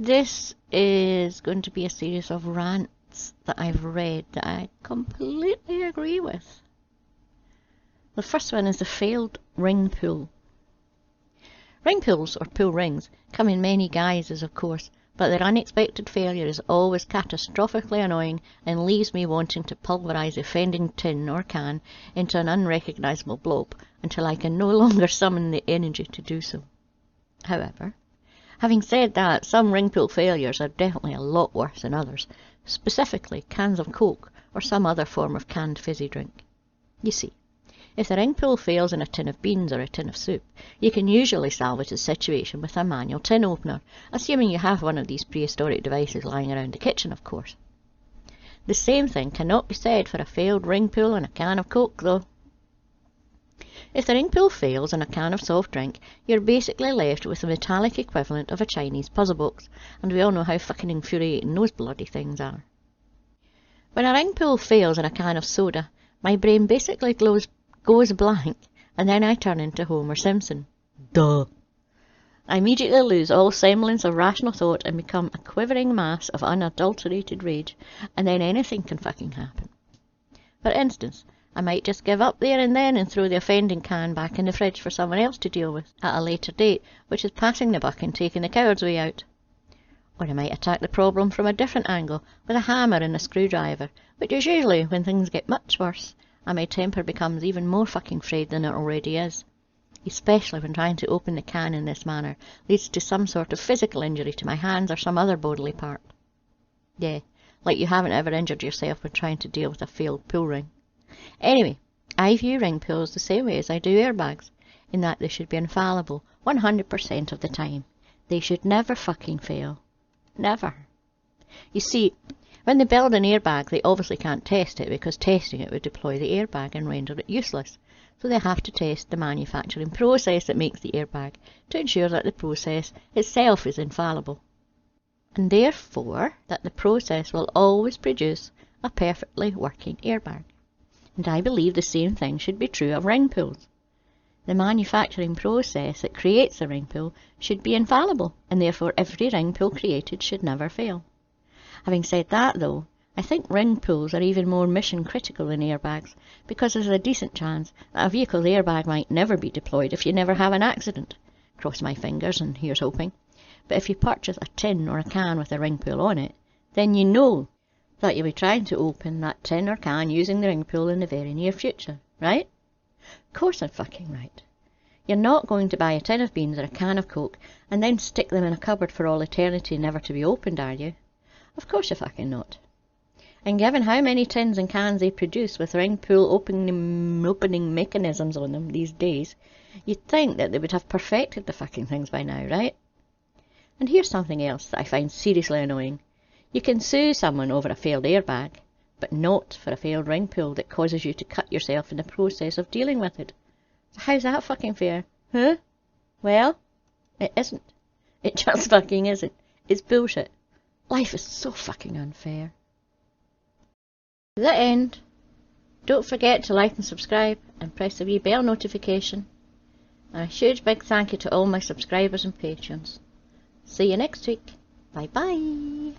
This is going to be a series of rants that I've read that I completely agree with. The first one is the failed ring pull. Ring pulls, or pull rings, come in many guises, of course, but their unexpected failure is always catastrophically annoying and leaves me wanting to pulverise the offending tin or can into an unrecognisable blob until I can no longer summon the energy to do so. However, having said that, some ring pull failures are definitely a lot worse than others, specifically cans of Coke or some other form of canned fizzy drink. You see, if the ring pull fails in a tin of beans or a tin of soup, you can usually salvage the situation with a manual tin opener, assuming you have one of these prehistoric devices lying around the kitchen, of course. The same thing cannot be said for a failed ring pull in a can of Coke, though. If the ring pull fails in a can of soft drink, you're basically left with the metallic equivalent of a Chinese puzzle box, and we all know how fucking infuriating those bloody things are. When a ring pull fails in a can of soda, my brain basically goes blank, and then I turn into Homer Simpson. Duh! I immediately lose all semblance of rational thought and become a quivering mass of unadulterated rage, and then anything can fucking happen. For instance, I might just give up there and then and throw the offending can back in the fridge for someone else to deal with at a later date, which is passing the buck and taking the coward's way out. Or I might attack the problem from a different angle with a hammer and a screwdriver, which is usually when things get much worse and my temper becomes even more fucking frayed than it already is. Especially when trying to open the can in this manner leads to some sort of physical injury to my hands or some other bodily part. Yeah, like you haven't ever injured yourself when trying to deal with a failed pull ring. Anyway, I view ring pulls the same way as I do airbags, in that they should be infallible 100% of the time. They should never fucking fail. Never. You see, when they build an airbag, they obviously can't test it because testing it would deploy the airbag and render it useless. So they have to test the manufacturing process that makes the airbag to ensure that the process itself is infallible. And therefore, that the process will always produce a perfectly working airbag. And I believe the same thing should be true of ring pulls. The manufacturing process that creates a ring pull should be infallible, and therefore every ring pull created should never fail. Having said that, though, I think ring pulls are even more mission critical than airbags, because there's a decent chance that a vehicle's airbag might never be deployed if you never have an accident. Cross my fingers, and here's hoping. But if you purchase a tin or a can with a ring pull on it, then you know that you'll be trying to open that tin or can using the ring pull in the very near future, right? Of course I'm fucking right. You're not going to buy a tin of beans or a can of Coke and then stick them in a cupboard for all eternity never to be opened, are you? Of course you're fucking not. And given how many tins and cans they produce with ring pull opening mechanisms on them these days, you'd think that they would have perfected the fucking things by now, right? And here's something else that I find seriously annoying. You can sue someone over a failed airbag, but not for a failed ring pull that causes you to cut yourself in the process of dealing with it. So how's that fucking fair? Huh? Well, it isn't. It just fucking isn't. It's bullshit. Life is so fucking unfair. To that end, don't forget to like and subscribe and press the wee bell notification. And a huge big thank you to all my subscribers and patrons. See you next week. Bye bye.